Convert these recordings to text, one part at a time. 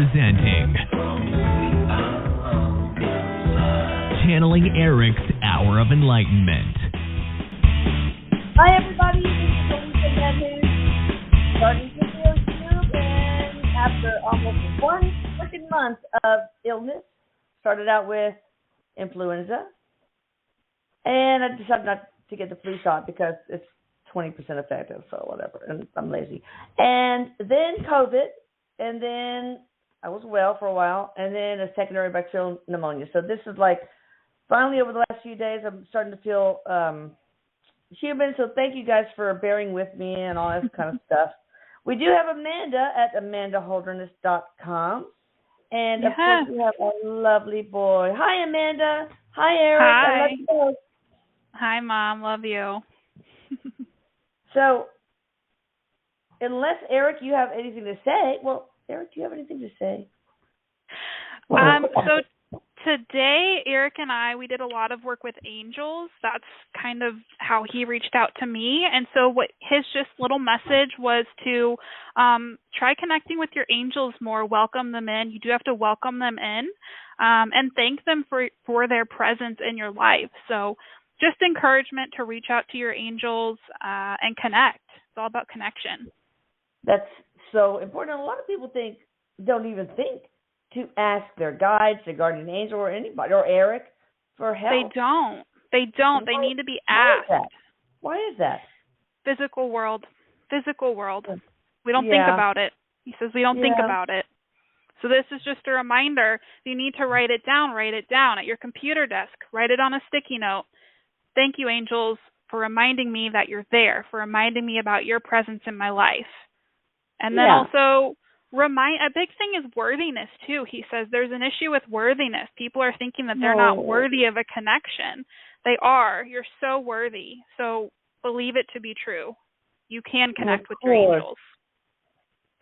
Presenting Channeling Erik's Hour of Enlightenment. Hi everybody, this is Elisa Mendez, starting to feel you, and after almost 1 freaking month of illness, started out with influenza, and I decided not to get the flu shot because it's 20% effective, so whatever, and I'm lazy. And then COVID, and then I was well for a while, and then a secondary bacterial pneumonia. So this is like, finally over the last few days, I'm starting to feel human. So thank you guys for bearing with me and all that kind of stuff. We do have Amanda at amandaholderness.com. And of course we have a lovely boy. Hi, Amanda. Hi, Erik. Hi. I love you both. Hi, Mom. Love you. So, unless, Erik, you have anything to say, well, Erik, do you have anything to say? So today, Erik and we did a lot of work with angels. That's kind of how he reached out to me. And so what his just little message was to try connecting with your angels more, welcome them in. You do have to welcome them in and thank them for their presence in your life. So just encouragement to reach out to your angels and connect. It's all about connection. That's so important. A lot of people don't even think to ask their guides, their guardian angel, or anybody, or Erik, for help. They don't. They need to be asked. Why is that? Physical world. We don't think about it. He says we don't think about it. So this is just a reminder. You need to write it down at your computer desk. Write it on a sticky note. Thank you, angels, for reminding me that you're there, for reminding me about your presence in my life. And then also a big thing is worthiness, too. He says there's an issue with worthiness. People are thinking that they're not worthy of a connection. They are. You're so worthy. So believe it to be true. You can connect with your angels.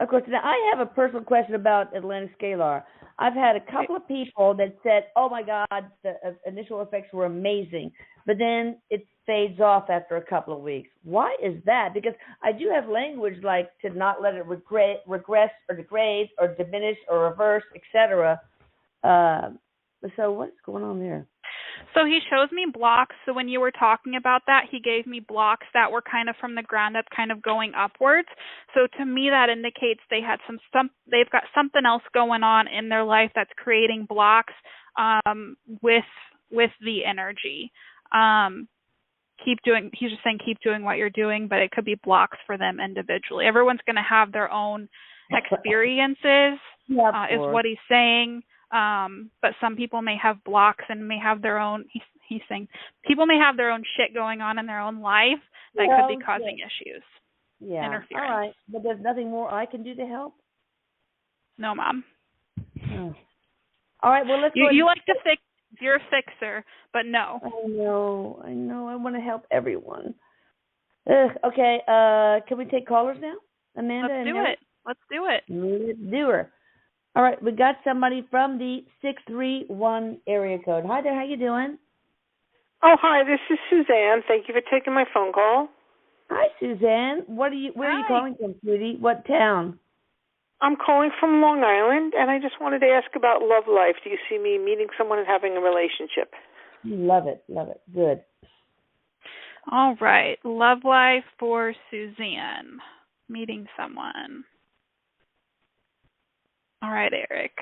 Of course. Now, I have a personal question about Atlantic Scalar. I've had a couple of people that said, oh, my God, the initial effects were amazing, but then it fades off after a couple of weeks. Why is that? Because I do have language like to not let it regress or degrade or diminish or reverse, etc. So what's going on there? So he shows me blocks. So when you were talking about that, he gave me blocks that were kind of from the ground up, kind of going upwards. So to me, that indicates they've got something else going on in their life that's creating blocks with the energy. He's just saying keep doing what you're doing, but it could be blocks for them individually. Everyone's going to have their own experiences, is what he's saying. But some people may have blocks and may have their own, he's saying, people may have their own shit going on in their own life that could be causing issues. Yeah. Interference. All right. But there's nothing more I can do to help? No, Mom. Oh. All right. Well, let's go. You like to fix. You're a fixer, but no. I know. I want to help everyone. Okay. Can we take callers now? Amanda? Let's do it. Let's do her. All right. We got somebody from the 631 area code. Hi there. How you doing? Oh, hi. This is Suzanne. Thank you for taking my phone call. Hi, Suzanne. Where are you calling from, sweetie? What town? I'm calling from Long Island, and I just wanted to ask about love life. Do you see me meeting someone and having a relationship? Love it. Good. All right. Love life for Suzanne. Meeting someone. All right, Erik.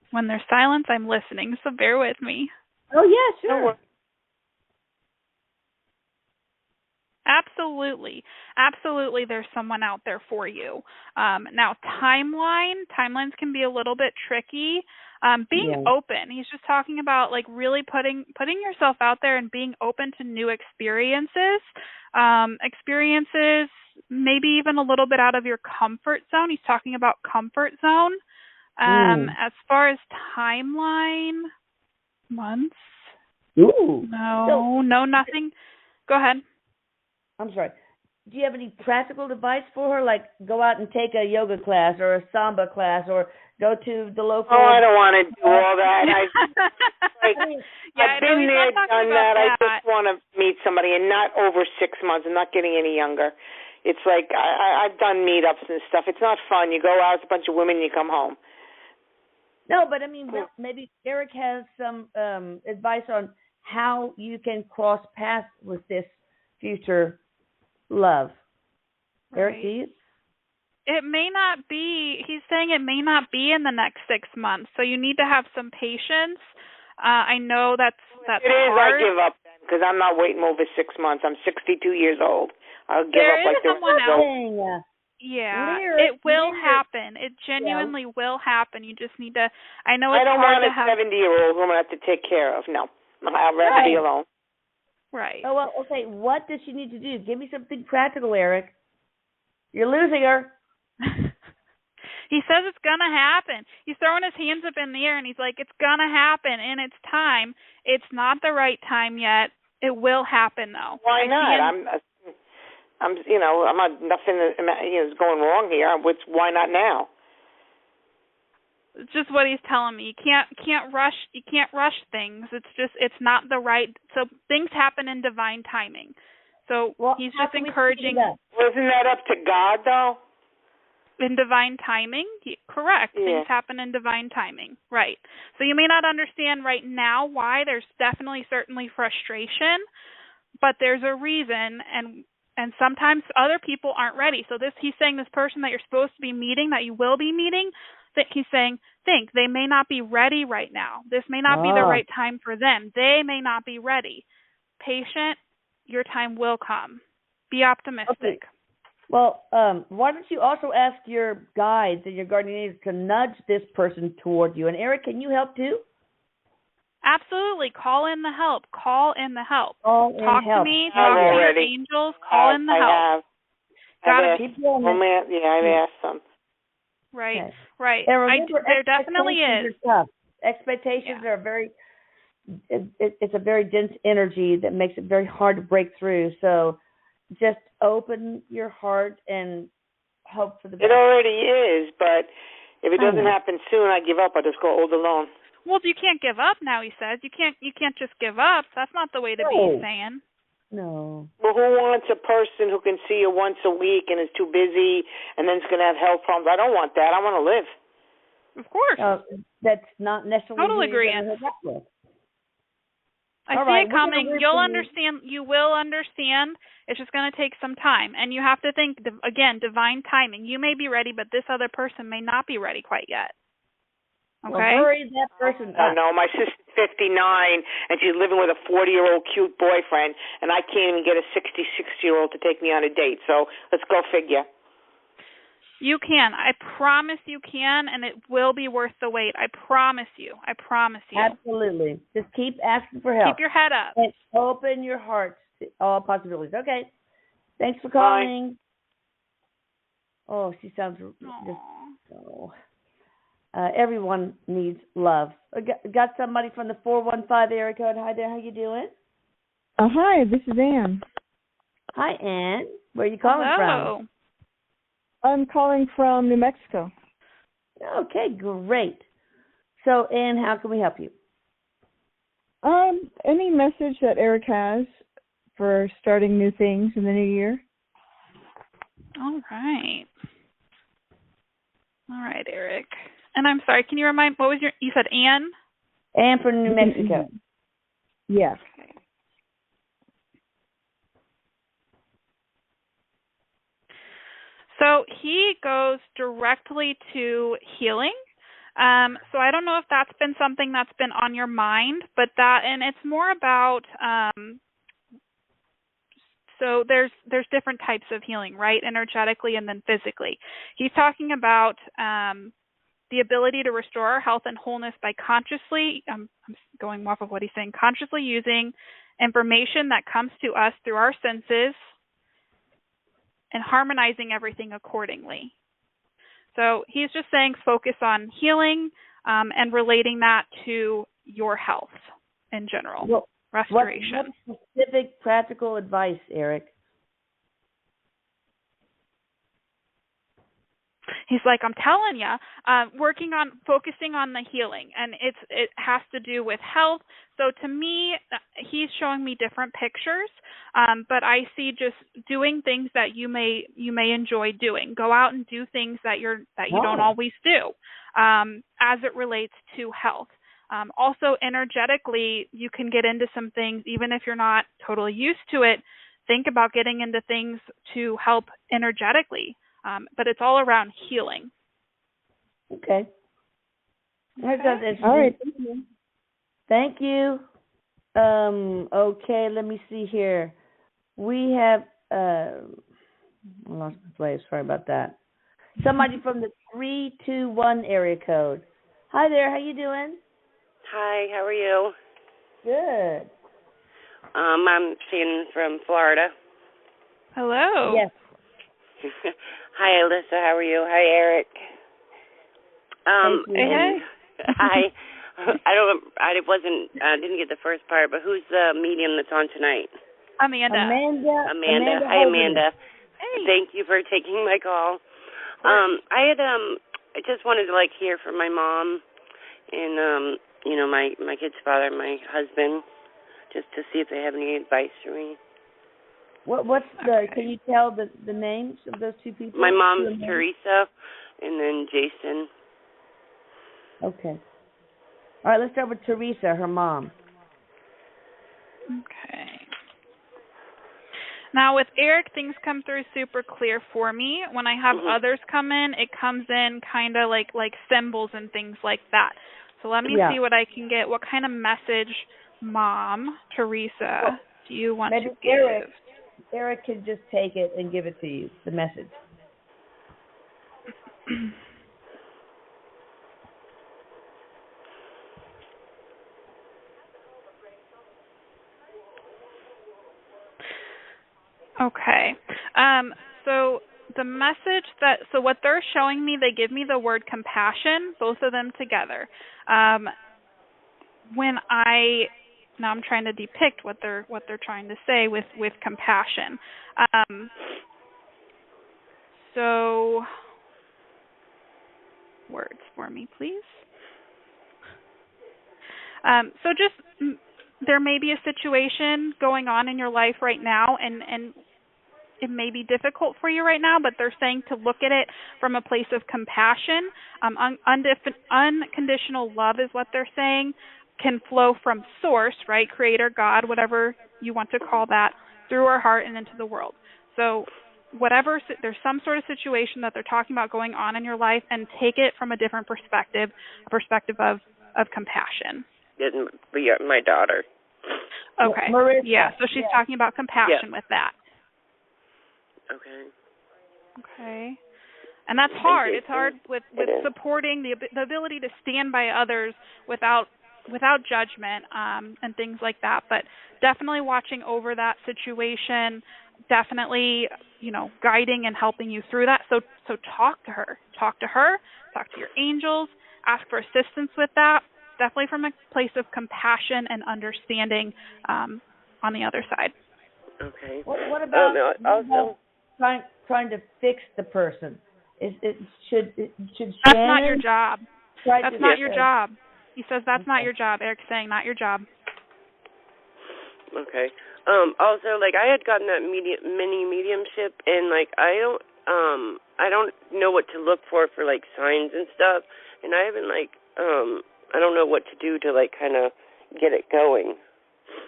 When there's silence, I'm listening, so bear with me. Oh, yeah, sure. Absolutely, there's someone out there for you. Now, timelines can be a little bit tricky. Being open. He's just talking about like really putting yourself out there and being open to new experiences. Experiences maybe even a little bit out of your comfort zone. He's talking about comfort zone. As far as timeline, months. Ooh. No, nothing. Go ahead. I'm sorry. Do you have any practical advice for her, like go out and take a yoga class or a Samba class or go to the local... Oh, I don't want to do all that. I've been there, done that. I just want to meet somebody and not over 6 months. I'm not getting any younger. It's like I've done meetups and stuff. It's not fun. You go out with a bunch of women and you come home. No, but I mean, maybe Erik has some advice on how you can cross paths with this future love. Right. Erik, do you? It may not be, he's saying it may not be in the next 6 months, so you need to have some patience. I know that's it is. hard. I give up then because I'm not waiting over 6 months. I'm 62 years old. I'll give there up like is someone else. else. Yeah, Lyric, it will happen. It genuinely will happen. You just need to. I know it's hard hard to have. I don't want a 70-year-old who I'm gonna have to take care of. No, I'd rather be alone. Right. Oh well. Okay. What does she need to do? Give me something practical, Erik. You're losing her. He says it's gonna happen. He's throwing his hands up in the air and he's like, "It's gonna happen in its time. It's not the right time yet. It will happen though." Why not? I'm not nothing is going wrong here. Why not now? It's just what he's telling me. You can't rush. You can't rush things. It's not the right. So things happen in divine timing. So he's just encouraging. Well, isn't that up to God though? In divine timing, correct. Yeah. Things happen in divine timing, right? So you may not understand right now why. There's certainly frustration, but there's a reason, and sometimes other people aren't ready. So he's saying this person that you're supposed to be meeting, that you will be meeting, that he's saying, they may not be ready right now. This may not be the right time for them. They may not be ready. Patient, your time will come. Be optimistic. Okay. Well, why don't you also ask your guides and your guardian angels to nudge this person toward you? And Erik, can you help too? Absolutely. Call in the help. Talk to me. Talk to your angels. Call in the help. I've asked them. Right. Okay. Right. There definitely is. Expectations are it's a very dense energy that makes it very hard to break through. So just open your heart and hope for the best. It already is, but if it doesn't happen soon, I give up. I just go old alone. Well, you can't give up now, he says. You can't just give up. That's not the way to be, he's saying. No. Well, who wants a person who can see you once a week and is too busy and then is going to have health problems? I don't want that. I want to live. Of course. That's not necessarily totally agreeing. I see it coming. You'll understand. You will understand. It's just going to take some time. And you have to think, again, divine timing. You may be ready, but this other person may not be ready quite yet. Okay? Well, hurry that person up. I know. My sister's 59, and she's living with a 40-year-old cute boyfriend, and I can't even get a 66-year-old to take me on a date. So let's go figure. You can. I promise you can, and it will be worth the wait. I promise you. Absolutely. Just keep asking for help. Keep your head up. And open your heart to all possibilities. Okay. Thanks for calling. Bye. Oh, she sounds just so... everyone needs love. Got somebody from the 415 area code. Hi there. How you doing? Hi. This is Ann. Hi, Ann. Where are you calling from? I'm calling from New Mexico. Okay, great. So, Ann, how can we help you? Any message that Erik has for starting new things in the new year? All right, Erik. And I'm sorry, can you remind, what was you said Ann? Ann from New Mexico. Yes. Okay. So he goes directly to healing. So I don't know if that's been something that's been on your mind, but and it's more about, so there's different types of healing, right? Energetically and then physically. He's talking about the ability to restore our health and wholeness by consciously, I'm going off of what he's saying, consciously using information that comes to us through our senses and harmonizing everything accordingly. So he's just saying focus on healing and relating that to your health in general, restoration. What specific practical advice, Erik? He's like, I'm telling you, focusing on the healing, and it has to do with health. So to me, he's showing me different pictures, but I see just doing things that you may enjoy doing. Go out and do things that you don't always do, as it relates to health. Also, energetically, you can get into some things, even if you're not totally used to it. Think about getting into things to help energetically. But it's all around healing. Okay. All right. Thank you. Okay, let me see here. We have I lost my place. Sorry about that. Somebody from the 321 area code. Hi there. How you doing? Hi. How are you? Good. I'm Shannon from Florida. Hello. Yes. Hi, Alyssa. How are you? Hi, Erik. Hey. Hi. I didn't get the first part, but who's the medium that's on tonight? Amanda. Hi, Amanda. Hey. Thank you for taking my call. I just wanted to hear from my mom and my kid's father, my husband, just to see if they have any advice for me. Can you tell the names of those two people? My mom's Teresa, and then Jason. Okay. All right, let's start with Teresa, her mom. Okay. Now with Erik, things come through super clear for me. When I have others come in, it comes in kind of like symbols and things like that. So let me see what I can get. What kind of message, Mom, Teresa, do you want to give? Erik can just take it and give it to you, the message. Okay. So the message what they're showing me, they give me the word compassion, both of them together. Now I'm trying to depict what they're trying to say with compassion. So words for me, please. So just there may be a situation going on in your life right now, and it may be difficult for you right now, but they're saying to look at it from a place of compassion. Unconditional love is what they're saying, can flow from source, right? Creator, God, whatever you want to call that, through our heart and into the world. So there's some sort of situation that they're talking about going on in your life, and take it from a different perspective, a perspective of compassion. My daughter. Okay. Marissa. Yeah, so she's talking about compassion with that. Okay. And that's hard. It's hard with supporting the ability to stand by others without judgment and things like that. But definitely watching over that situation, definitely, guiding and helping you through that. So talk to her. Talk to your angels. Ask for assistance with that. Definitely from a place of compassion and understanding on the other side. Okay. What about also trying to fix the person? Should That's not your job. That's not your job. He says that's not your job. Erik's saying not your job. Okay. Also, I had gotten that mini mediumship, and I don't know what to look for signs and stuff, and I haven't I don't know what to do to kind of get it going.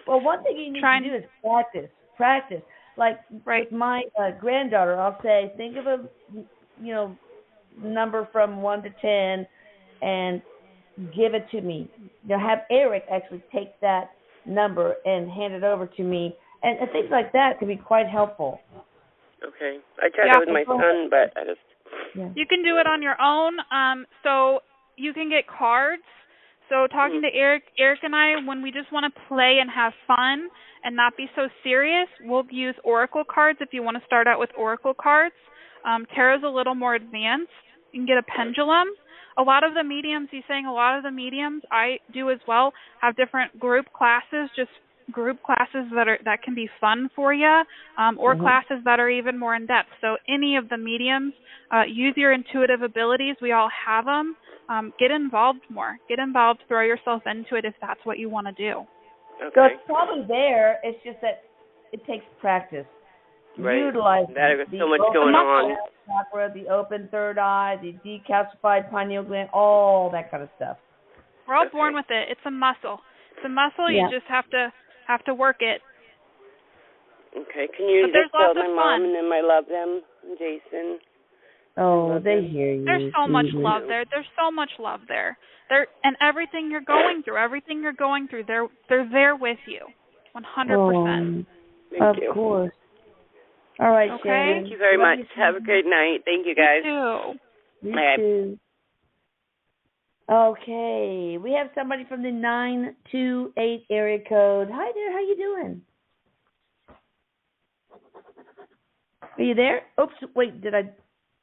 Well, one thing you need to do is practice. With my granddaughter, I'll say, think of a number from 1 to 10 and give it to me. Have Erik actually take that number and hand it over to me, and things like that can be quite helpful. Okay, I tried that with my son, but I just. You can do it on your own. So you can get cards. So talking to Erik and I, when we just want to play and have fun and not be so serious, we'll use oracle cards if you want to start out with oracle cards. Tarot's a little more advanced. You can get a pendulum. A lot of the mediums, I do as well, have different group classes just group classes that can be fun for you, or classes that are even more in depth. So any of the mediums, use your intuitive abilities. We all have them. Get involved more. Get involved. Throw yourself into it if that's what you want to do. Okay. So it's probably there. It's just that it takes practice. Right. Utilize there's so much going on. Chakra, the open third eye, the decalcified pineal gland, all that kind of stuff. We're all born with it. It's a muscle. It's a muscle. You just have to work it. Okay. Can you just tell my mom and them I love them, Jason? Oh, they hear you. There's so much love there. There's so much love there. And everything you're going through, they're there with you, 100%. Of course. All right, okay. Shannon. Thank you very much. Have a great night. Thank you, guys. You too. You too. Okay, we have somebody from the 928 area code. Hi there, how you doing? Are you there? Oops, wait, did I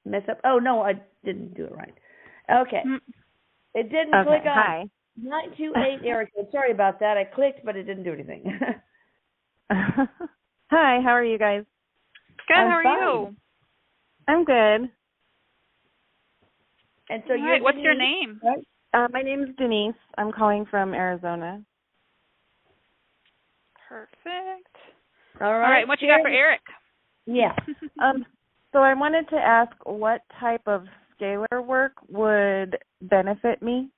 mess up? Oh, no, I didn't do it right. Okay. It didn't click on. Hi. 928 area code. Sorry about that. I clicked, but it didn't do anything. Hi, how are you guys? Good, how are you? I'm good. And so what's your name? Right? My name is Denise. I'm calling from Arizona. Perfect. All right, what you got for Erik? Yeah. So I wanted to ask what type of scalar work would benefit me?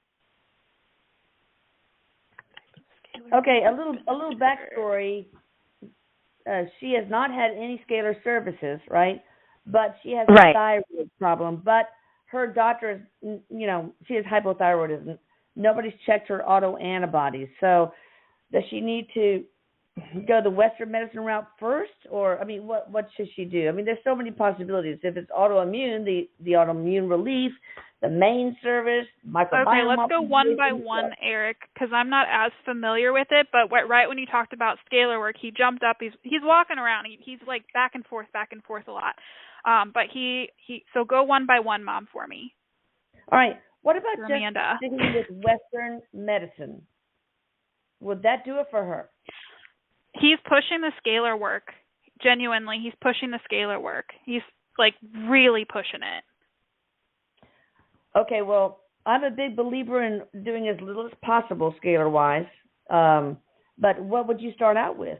Okay, a little backstory. She has not had any scalar services, right? But she has a thyroid problem. But her doctor is, she has hypothyroidism. Nobody's checked her autoantibodies. So does she need to go the Western medicine route first? Or, what should she do? There's so many possibilities. If it's autoimmune, the autoimmune relief, the main service, microbiome. Okay, let's go one by one, Erik, because I'm not as familiar with it. But right when you talked about scalar work, he jumped up. He's walking around. He's like back and forth a lot. But so go one by one, Mom, for me. All right. What about for just Amanda. sticking with Western medicine? Would that do it for her? He's pushing the scalar work. Genuinely, he's pushing the scalar work. He's like really pushing it. Okay, well, I'm a big believer in doing as little as possible scalar-wise. But what would you start out with?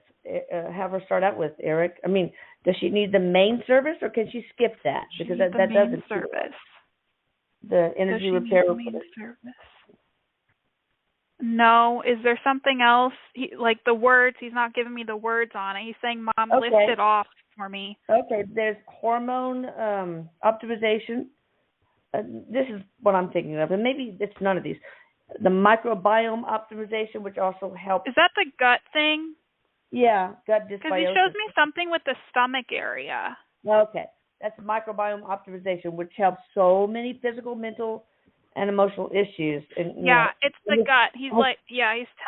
Have her start out with, Erik? Does she need the main service, or can she skip that? Because that doesn't service. The energy repair service. No. Is there something else? Like the words, he's not giving me the words on it. He's saying, Mom, list it off for me. Okay, there's hormone optimization. This is what I'm thinking of, and maybe it's none of these. The microbiome optimization, which also helps. Is that the gut thing? Yeah, gut dysbiosis. Because he shows me something with the stomach area. Okay, that's microbiome optimization, which helps so many physical, mental, and emotional issues. And, it's the gut. He's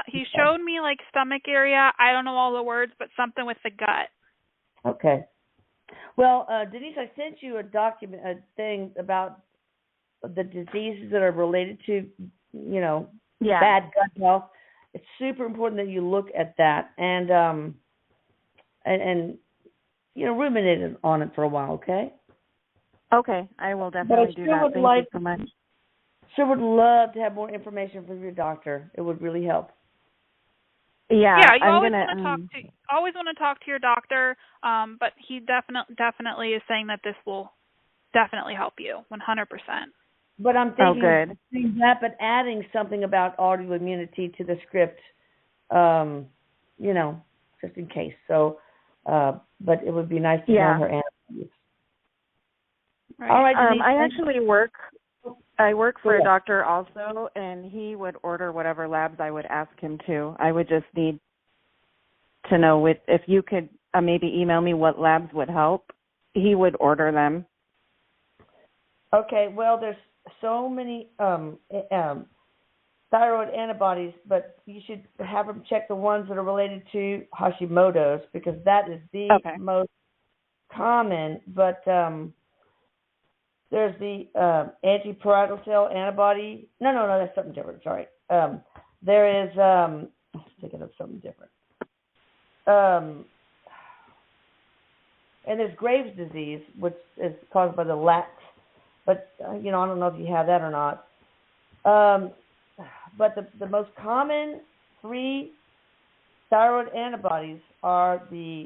he showed me like stomach area. I don't know all the words, but something with the gut. Okay. Well, Denise, I sent you a thing about the diseases that are related to, bad gut health. It's super important that you look at that and ruminate on it for a while, okay? Okay, I will definitely do that. Thank you so much. Sure would love to have more information from your doctor. It would really help. Yeah, you always want to talk to your doctor, but he definitely is saying that this will definitely help you 100%. But I'm thinking that, but adding something about autoimmunity to the script, just in case. So, but it would be nice to know her answers. Right. All right. I actually work for a doctor also, and he would order whatever labs I would ask him to. I would just need to know if you could maybe email me what labs would help. He would order them. Okay. Well, there's so many thyroid antibodies, but you should have them check the ones that are related to Hashimoto's, because that is the most common. But there's the anti-parietal cell antibody. No, that's something different. Sorry. There is, let's think of something different. and there's Graves' disease, which is caused by the LAX, but I don't know if you have that or not. But the most common 3 thyroid antibodies are the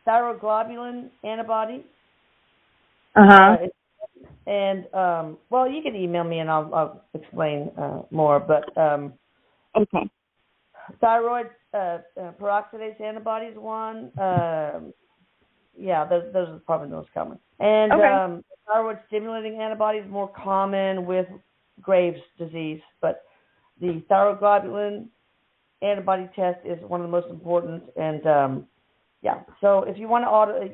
thyroglobulin antibody. And well, you can email me and I'll explain more. But okay. Thyroid peroxidase antibody is one. Yeah, those are probably the most common. And thyroid stimulating antibody is more common with Graves' disease, but the thyroglobulin antibody test is one of the most important. And so if you want to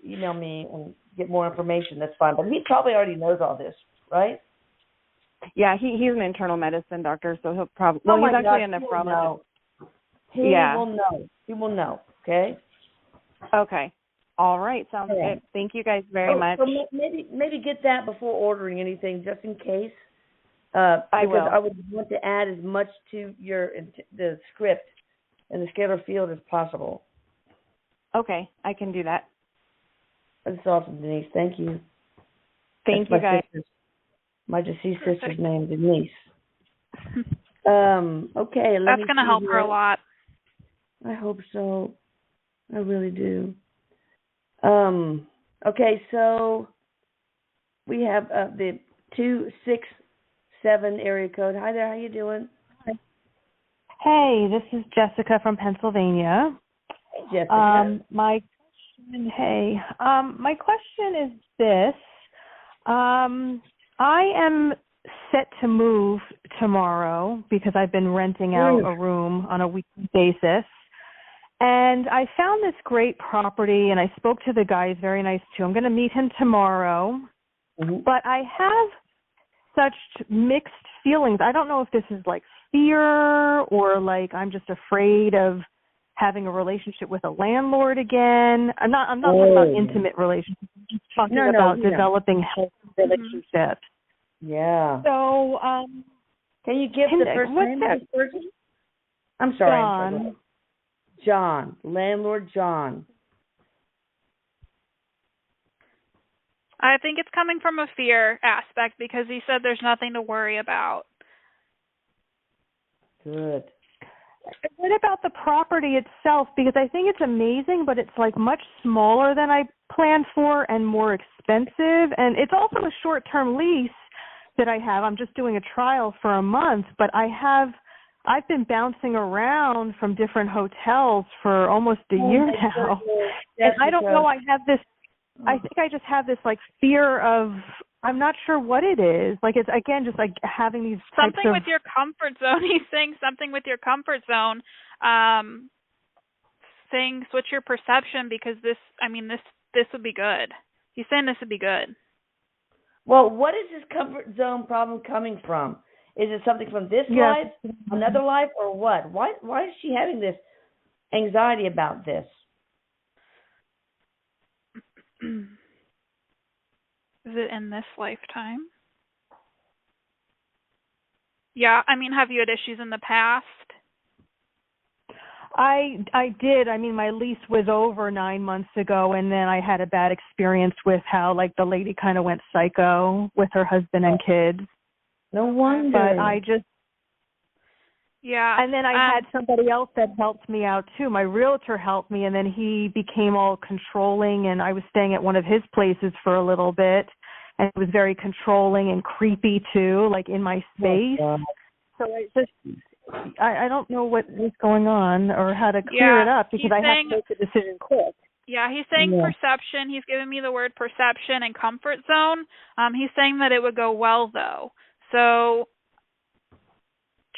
email me and get more information, that's fine. But he probably already knows all this, right? Yeah, he's an internal medicine doctor, so he'll probably. Well, he's actually a nephrologist. He will know. He will know. Okay. Okay. All right. Sounds good. Thank you guys very much. So maybe get that before ordering anything, just in case. I would want to add as much to the script and the scalar field as possible. Okay, I can do that. That's awesome, Denise. Thank you. Thank you, guys. My deceased sister's name, Denise. Okay. That's going to help her a lot. I hope so. I really do. Okay, so we have the 267 area code. Hi there. How you doing? Hey, this is Jessica from Pennsylvania. Hey, Jessica. My question is this. I am set to move tomorrow because I've been renting out a room on a weekly basis. And I found this great property, and I spoke to the guy. He's very nice, too. I'm going to meet him tomorrow. Mm-hmm. But I have such mixed feelings. I don't know if this is like fear or like I'm just afraid of having a relationship with a landlord again. I'm not talking about intimate relationships. I'm just talking about developing healthy relationships. Yeah. So, can you give the first name of this person? I'm sorry. John. Landlord John. I think it's coming from a fear aspect because he said there's nothing to worry about. Good. What about the property itself? Because I think it's amazing, but it's like much smaller than I planned for and more expensive. And it's also a short-term lease that I have. I'm just doing a trial for a month, but I've been bouncing around from different hotels for almost a year now. And I don't know, I think I just have this like fear of, I'm not sure what it is. Like it's, again, just like having these something with your comfort zone. He's saying something with your comfort zone. Saying switch your perception because this would be good. He's saying this would be good. Well, what is this comfort zone problem coming from? Is it something from this life, another life, or what? Why is she having this anxiety about this? Is it in this lifetime? Yeah, have you had issues in the past? I did. My lease was over 9 months ago, and then I had a bad experience with how, like, the lady kind of went psycho with her husband and kids. No wonder. But I just... Yeah. And then I had somebody else that helped me out, too. My realtor helped me, and then he became all controlling, and I was staying at one of his places for a little bit, and it was very controlling and creepy, too, like in my space. Oh, so I don't know what is going on or how to clear it up because I have to make the decision quick. Yeah, he's saying perception. He's giving me the word perception and comfort zone. He's saying that it would go well, though. So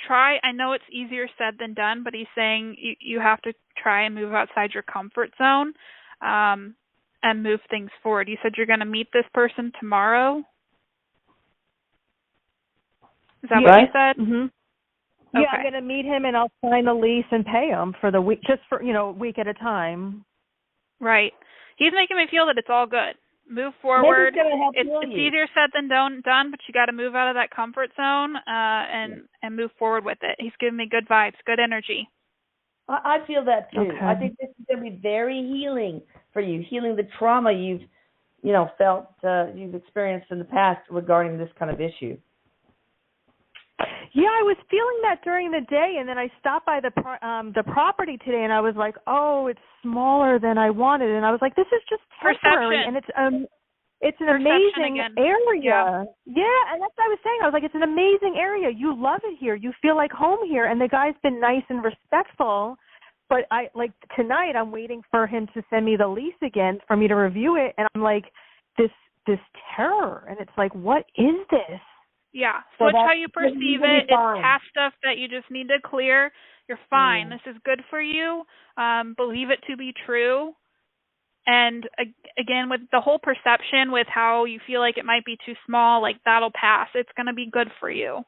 I know it's easier said than done, but he's saying you have to try and move outside your comfort zone and move things forward. You said you're going to meet this person tomorrow? Is that what you said? Mm-hmm. Okay. Yeah, I'm going to meet him and I'll sign the lease and pay him for the week, just for, a week at a time. Right. He's making me feel that it's all good. Move forward. It's easier said than done, but you got to move out of that comfort zone and move forward with it. He's giving me good vibes, good energy. I feel that too. Okay. I think this is going to be very healing for you, healing the trauma you've, felt you've experienced in the past regarding this kind of issue. Yeah, I was feeling that during the day, and then I stopped by the property today, and I was like, oh, it's smaller than I wanted, and I was like, this is just temporary, Perception. and it's an Perception amazing again. area. Yeah, and that's what I was saying. I was like, it's an amazing area. You love it here. You feel like home here, and the guy's been nice and respectful. But tonight, I'm waiting for him to send me the lease again for me to review it, and I'm like, this terror, and it's like, what is this? Yeah, So switch how you perceive it. It's fine. past stuff that you just need to clear. You're fine. This is good for you. Believe it to be true. And again, with the whole perception, with how you feel like it might be too small, like that'll pass. It's going to be good for you.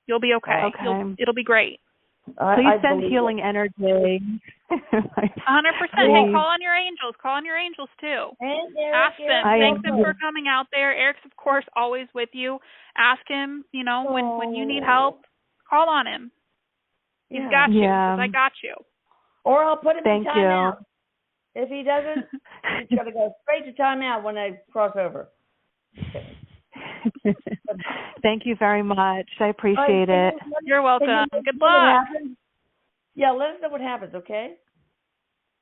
You'll be okay. It'll be great. Please send healing energy. 100%. Hey, call on your angels. Call on your angels too. Ask them. Thank them for coming out there. Eric's, of course, always with you. Ask him, when you need help, call on him. He's got you. 'Cause I got you. Or I'll put him in timeout. If he doesn't, he's got to go straight to timeout when I cross over. Thank you very much. I appreciate it. You're welcome. Good luck. Yeah, let us know what happens, okay?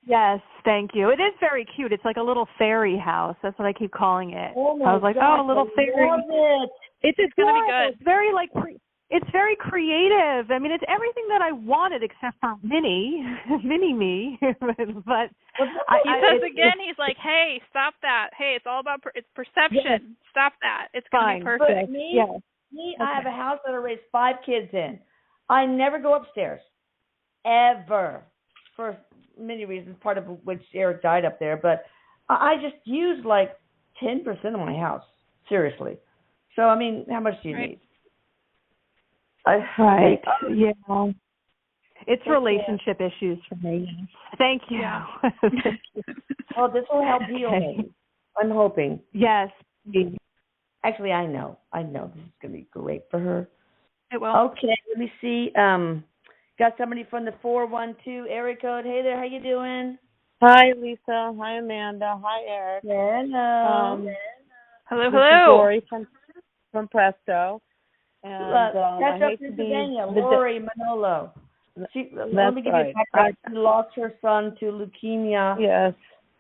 Yes, thank you. It is very cute. It's like a little fairy house. That's what I keep calling it. Oh my I was like, gosh, a little fairy. Love it. It's going to be good. It's very it's very creative. I mean, it's everything that I wanted except for mini me. But he says again, he's like, hey, stop that. Hey, it's all about it's perception. Yes. Stop that. It's going to be perfect. But me, I have a house that I raised 5 kids in. I never go upstairs, ever, for many reasons, part of which Erik died up there. But I just use like 10% of my house, seriously. So, I mean, how much do you need? Right. Yeah. It's relationship issues for me. Thank you. Yeah. Well, this will help heal me. I'm hoping. Yes. Actually, I know. This is going to be great for her. It will. Okay, let me see. Got somebody from the 412 area code. Hey there, how you doing? Hi, Lisa. Hi, Amanda. Hi, Erik. Hello. Hello. Lori from Presto. And that's up Pennsylvania, Lori Manolo. Let me give you a background. She lost her son to leukemia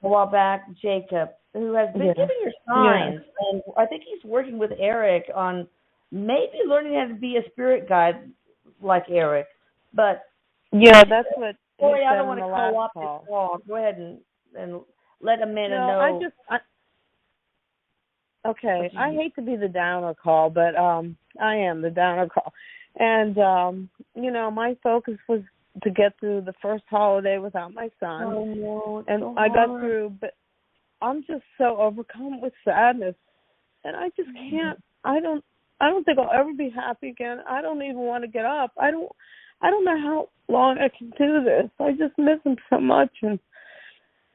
a while back, Jacob, who has been giving her signs. Yes. And I think he's working with Erik on maybe learning how to be a spirit guide like Erik. But that's what Lori, I don't want to co-opt this call. Go ahead and let Amanda know. Okay, I hate to be the downer call, but I am the downer call. And, my focus was to get through the first holiday without my son. Oh, no, and I got through, but I'm just so overcome with sadness. And I just can't, I don't think I'll ever be happy again. I don't even want to get up. I don't know how long I can do this. I just miss him so much. And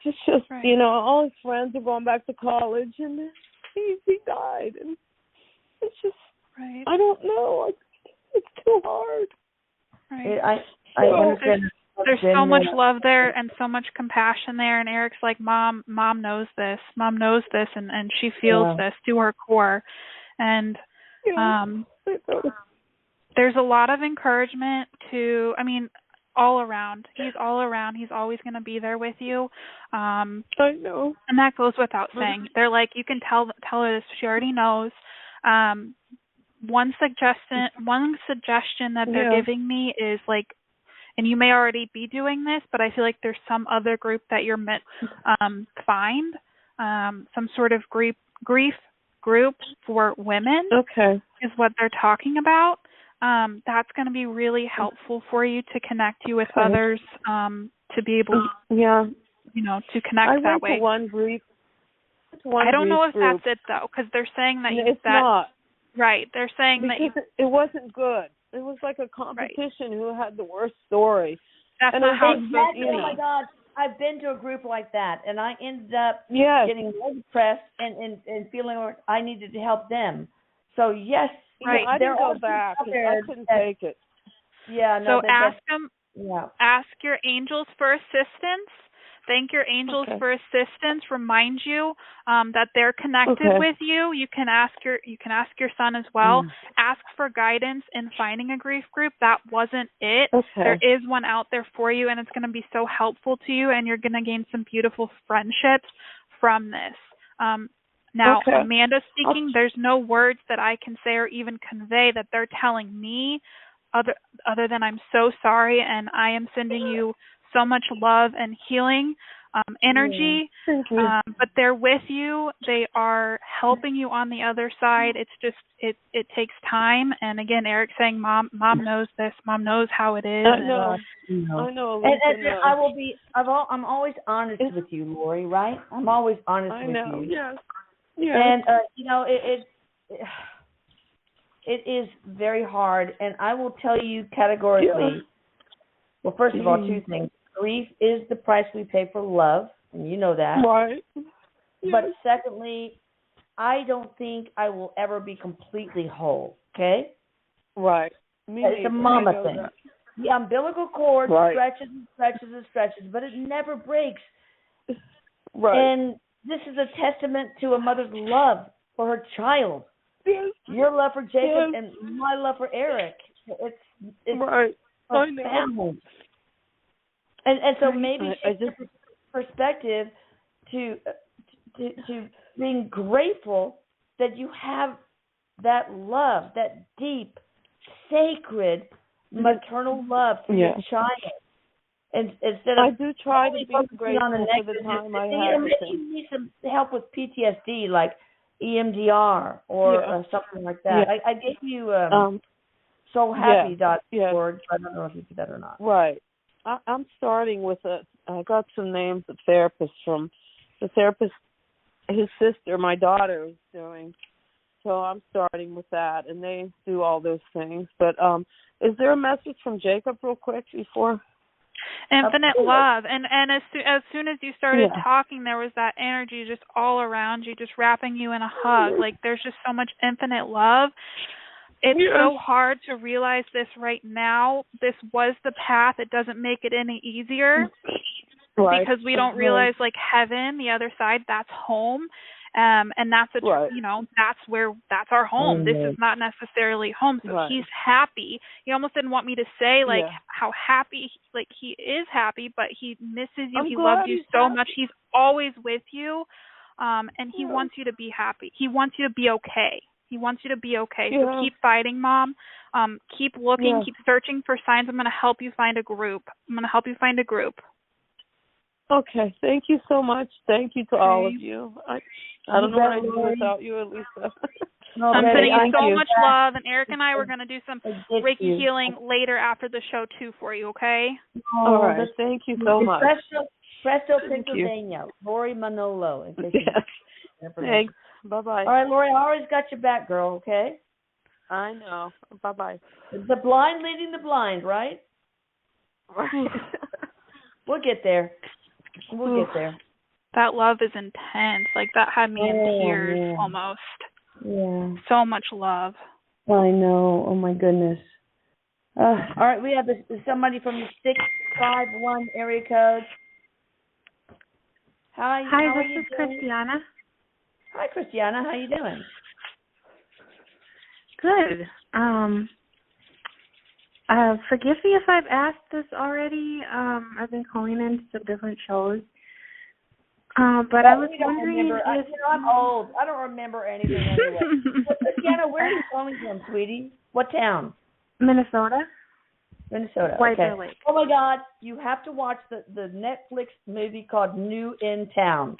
it's just, all his friends are going back to college, and he died, and it's just I don't know. It's too hard. Right. I understand. There's so much love there and so much compassion there, and Erik's like, Mom knows this. Mom knows this, and she feels this to her core, and there's a lot of encouragement all around. He's all around. He's always going to be there with you. I know. And that goes without saying. They're like, you can tell her this. She already knows. One suggestion that they're giving me is like, and you may already be doing this, but I feel like there's some other group that you're meant find, some sort of grief group for women. Okay. Is what they're talking about. That's going to be really helpful for you to connect you with others, to be able to connect that way. I went to one grief. I don't know if that's it, though, because they're saying that it's not. Right. They're saying because it wasn't good. It was like a competition who had the worst story. That's not how it's supposed to be. Oh, my God. I've been to a group like that, and I ended up getting more depressed and feeling like I needed to help them. So, yes. Right. I didn't go back. I couldn't take it. Yeah. No, so ask them. Yeah. Ask your angels for assistance. Thank your angels for assistance. Remind you that they're connected with you. You can ask your son as well. Ask for guidance in finding a grief group. That wasn't it. There is one out there for you, and it's going to be so helpful to you, and you're going to gain some beautiful friendships from this. Now, Amanda speaking, there's no words that I can say or even convey that they're telling me other than I'm so sorry, and I am sending you so much love and healing energy. Thank you. But they're with you. They are helping you on the other side. It's just it takes time. And again, Erik saying, Mom knows this. Mom knows how it is. I know. I know. And I'm always honest with you, Lori. Right? I'm always honest with you. Yes. Yes. And it is very hard. And I will tell you categorically. Well, first of all, two things. Grief is the price we pay for love, and you know that. Right. But secondly, I don't think I will ever be completely whole, okay? Right. It's a mama thing. The umbilical cord stretches and stretches and stretches, but it never breaks. Right. And this is a testament to a mother's love for her child. Yes. Your love for Jacob and my love for Erik. It's right. I know. And so maybe shift your perspective to being grateful that you have that love, that deep, sacred, maternal love for your child. And instead of I do try to be grateful for the time I have with him. You need some help with PTSD, like EMDR or something like that. I gave you soulhappy.org. I don't know if you did that or not. Right. I'm starting with I got some names of therapists from the therapist his sister, my daughter, is doing. So I'm starting with that, and they do all those things. But is there a message from Jacob real quick before? Infinite love. And as soon as you started talking, there was that energy just all around you, just wrapping you in a hug. Like there's just so much infinite love. It's so hard to realize this right now. This was the path. It doesn't make it any easier because we don't realize like heaven, the other side, that's home. And that's that's our home. This is not necessarily home. So he's happy. He almost didn't want me to say like how happy, like he is happy, but he misses you. He loves you so much. He's always with you. And he wants you to be happy. He wants you to be okay. He wants you to be okay. So keep fighting, Mom. Keep looking, keep searching for signs. I'm going to help you find a group. Okay. Thank you so much. Thank you to all of you. I don't know what I'd do without you, Elisa. I'm sending you so much love, and Erik and I were going to do some Reiki healing later after the show, too, for you, okay? All right. Thank you so much. Presto, Pennsylvania. Lori Manolo. Thanks. Bye-bye. All right, Lori, I always got your back, girl, okay? I know. Bye-bye. The blind leading the blind, right? Right. We'll get there. That love is intense. Like, that had me in tears almost. Yeah. So much love. I know. Oh, my goodness. All right, we have somebody from the 651 area code. Hi, this is Christiana. Hi, Christiana. How you doing? Good. Forgive me if I've asked this already. I've been calling in some different shows. But I was wondering if... I'm old. I don't remember anything anyway. Christiana, where are you calling from, sweetie? What town? Minnesota. White Bear Lake. Oh, my God. You have to watch the Netflix movie called New in Town.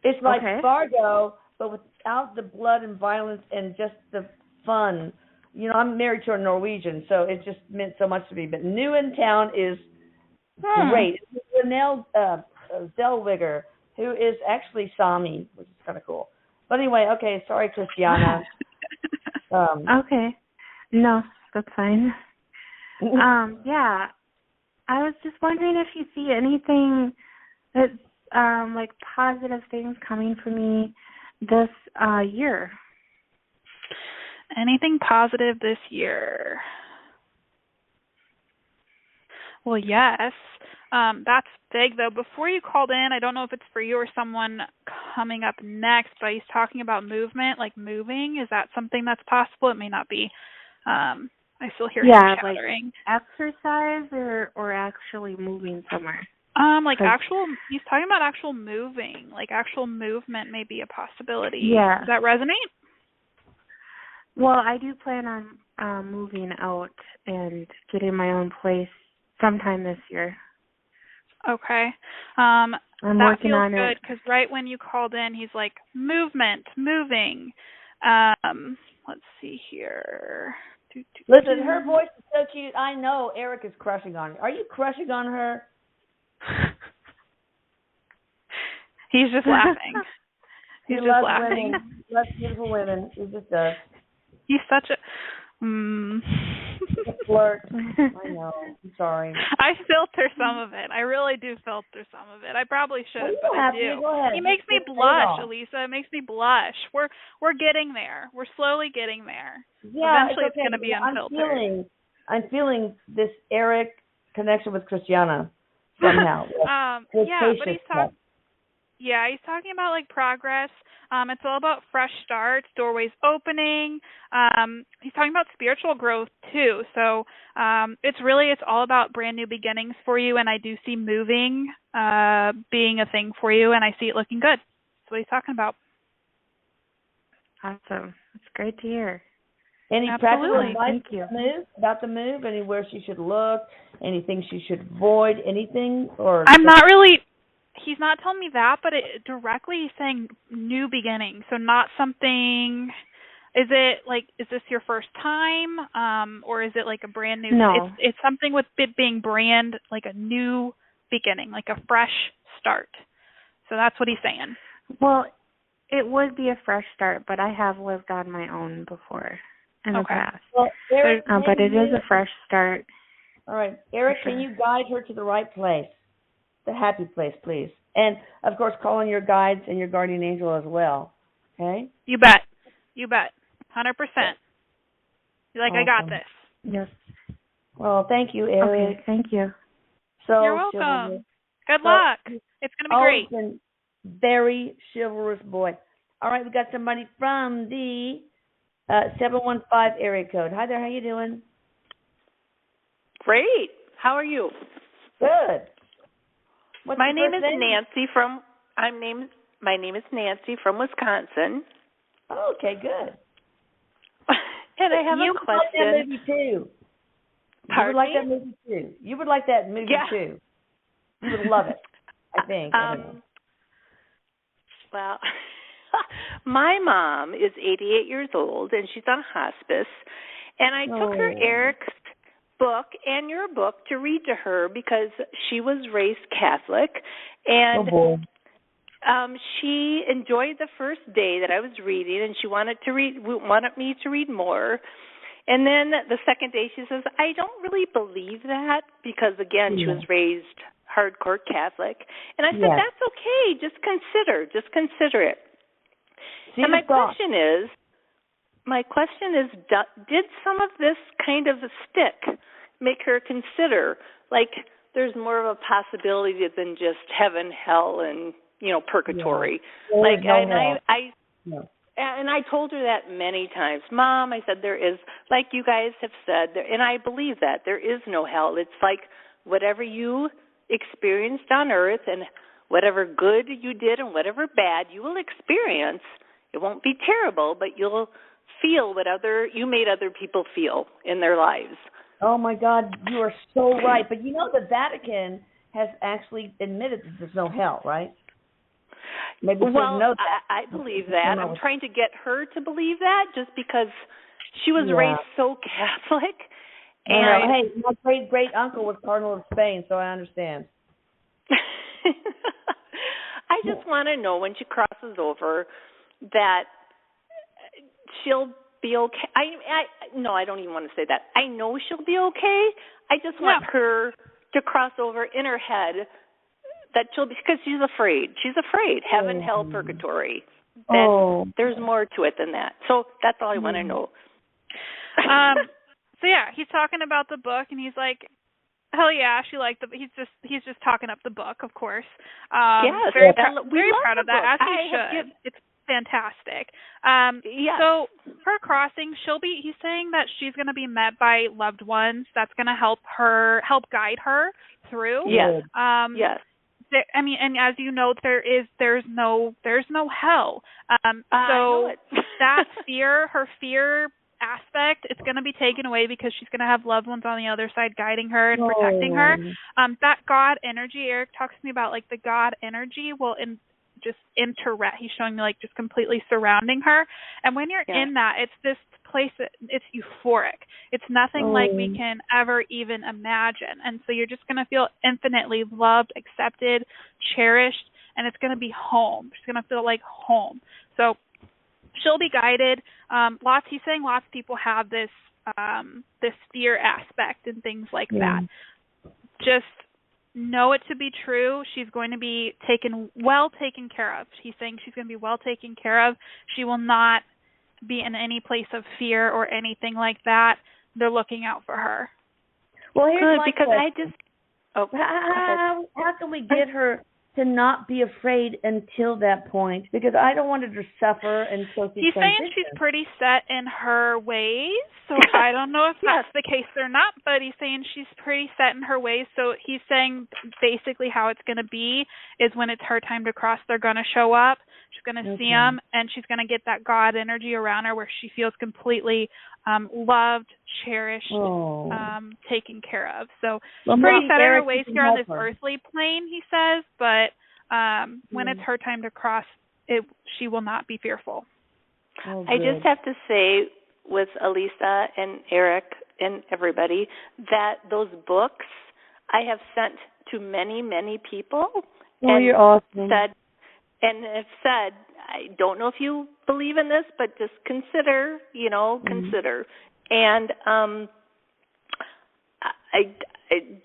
It's like Fargo, but without the blood and violence and just the fun. You know, I'm married to a Norwegian, so it just meant so much to me. But New in Town is great. It's Renelle Zellweger, who is actually Sami, which is kind of cool. But anyway, sorry, Christiana. Okay. No, that's fine. I was just wondering if you see anything that's like positive things coming for me this year. Anything positive this year? Well, yes. That's big, though. Before you called in, I don't know if it's for you or someone coming up next, but he's talking about movement, like moving. Is that something that's possible? It may not be. I still hear him chattering. Like exercise or actually moving somewhere? He's talking about actual moving, like actual movement may be a possibility. Yeah. Does that resonate? Well, I do plan on moving out and getting my own place sometime this year. Okay. I'm working on it. That feels good because right when you called in, he's like, moving. Let's see here. Listen, her voice is so cute. I know Erik is crushing on her. Are you crushing on her? He's just laughing. He's just laughing. Women. He loves beautiful women. He just does. He's such a... He's a flirt. I know. I'm sorry. I filter some of it. I really do filter some of it. I probably shouldn't, but I do. Go ahead. He makes me blush, Elisa. It makes me blush. We're getting there. We're slowly getting there. Yeah, eventually it's going to be unfiltered. I'm feeling this Erik connection with Christiana somehow. But he's talking about like progress. It's all about fresh starts, doorways opening. He's talking about spiritual growth too. So it's all about brand new beginnings for you. And I do see moving being a thing for you, and I see it looking good. That's what he's talking about. Awesome. That's great to hear. Any practical advice about the move? Anywhere she should look? Anything she should avoid? Anything? Or I'm not really. He's not telling me that, but directly he's saying new beginning. So not something. Is this your first time, or is it like a brand new? No. It's something with it being brand, like a new beginning, like a fresh start. So that's what he's saying. Well, it would be a fresh start, but I have lived on my own before in the past. Well, Erik, but it is a fresh start. All right, Erik, can you guide her to the right place? The happy place, please. And, of course, call on your guides and your guardian angel as well. Okay? You bet. 100%. You're like, awesome. I got this. Yes. Well, thank you, Erik. Okay, thank you. So you're welcome. Good luck. It's going to be great. Been very chivalrous boy. All right, we got somebody from the 715 area code. Hi there, how you doing? Great. How are you? Good. My name is Nancy from Wisconsin. Oh, okay, good. And I have a question. You would like that movie too. You would like that movie too. You would love it, I think. Well, my mom is 88 years old, and she's on hospice. And I took her Erik's book and your book to read to her because she was raised Catholic. And she enjoyed the first day that I was reading, and she wanted me to read more. And then the second day she says, I don't really believe that because, again, she was raised hardcore Catholic. And I said, that's okay. Just consider it. And my question is, did some of this kind of a stick make her consider, like, there's more of a possibility than just heaven, hell, and, purgatory? Yeah. Like, and I told her that many times. Mom, I said, there is, like you guys have said, and I believe that, there is no hell. It's like whatever you experienced on earth and whatever good you did and whatever bad you will experience. It won't be terrible, but you'll feel what you made other people feel in their lives. Oh, my God, you are so right. But the Vatican has actually admitted that there's no hell, right? Maybe know that. I believe that. I'm trying to get her to believe that just because she was raised so Catholic. And hey, my great-uncle was Cardinal of Spain, so I understand. I just want to know when she crosses over that she'll be okay. I don't even want to say that. I know she'll be okay. I just want her to cross over in her head that she'll be, because she's afraid. She's afraid. Heaven, hell, purgatory. There's more to it than that. So that's all I want to know. So he's talking about the book, and he's like, Hell yeah, she liked the. He's just talking up the book, of course. Yes, very we love proud of that. As he should. It's fantastic. Yes. So her crossing, he's saying that she's going to be met by loved ones. That's going to help guide her through. Yes. Yes. I mean, and as you know, there's no hell. So that her fear aspect, it's going to be taken away because she's going to have loved ones on the other side guiding her and protecting her. That God energy, Erik talks to me about, like, the God energy will he's showing me, like, just completely surrounding her. And when you're in that, it's this place it's euphoric. It's nothing like we can ever even imagine. And so you're just going to feel infinitely loved, accepted, cherished, and it's going to be home. She's going to feel like home. So she'll be guided. He's saying lots of people have this fear aspect and things like that. Just know it to be true. She's going to be taken care of. He's saying she's going to be well taken care of. She will not be in any place of fear or anything like that. They're looking out for her. Well, here's my question. How can we get her to not be afraid until that point? Because I don't want her to suffer until she's saying she's pretty set in her ways, so I don't know if that's the case or not, but he's saying she's pretty set in her ways. So he's saying basically how it's going to be is when it's her time to cross, they're going to show up. She's going to see them, and she's going to get that God energy around her where she feels completely loved, cherished, taken care of. So pretty set in her ways here on this earthly plane, he says, but when it's her time to cross, she will not be fearful. I just have to say with Elisa and Erik and everybody that those books I have sent to many, many people. Oh, you're awesome. Have said, I don't know if you believe in this, but just consider, consider. And I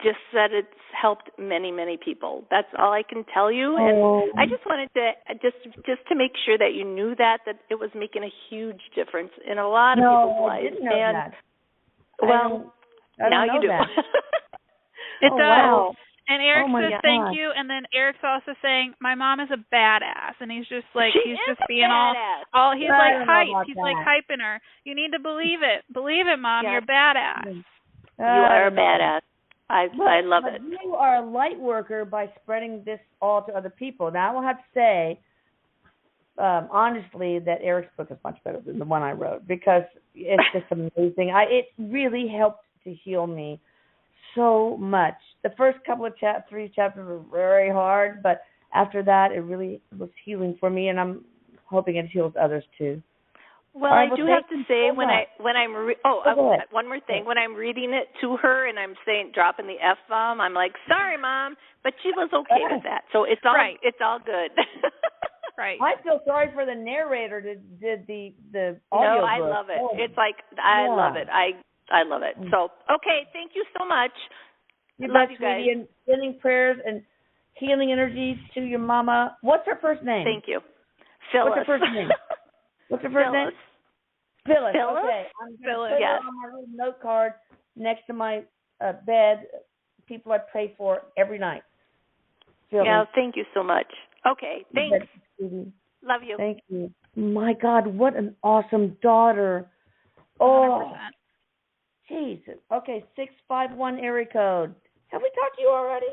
just said it's helped many, many people. That's all I can tell you. And I just wanted to just to make sure that you knew that it was making a huge difference in a lot of people's lives. I didn't know that. Well, now you do. It does. Wow. And Erik says thank you, and then Erik's also saying my mom is a badass, and he's just like he's being all he's like hype. He's like hyping her. You need to believe it, Mom. You're a badass. You are a badass. I love it. You are a light worker by spreading this all to other people. Now I will have to say, honestly, that Erik's book is much better than the one I wrote because it's just amazing. It really helped to heal me so much. The first couple of 3 chapters were very hard, but after that, it really was healing for me, and I'm hoping it heals others too. Well, I do have to say one more thing. When I'm reading it to her and I'm dropping the F-bomb, I'm like, sorry, Mom, but she was okay with that. So it's all It's all good. Right. I feel sorry for the narrator that did the audio book. I love it. It's like I love it. I love it. So, okay, thank you so much. Love you guys. And sending prayers and healing energies to your mama. What's her first name? Thank you. Phyllis. What's her first name? What's her first name? Phyllis. Okay. I'm going to put her on my little note card next to my bed. People I pray for every night. Phyllis. Yeah, thank you so much. Okay, thanks. Love you. Thank you. My God, what an awesome daughter. 100%. Jesus. Okay, 651 area code. Have we talked to you already?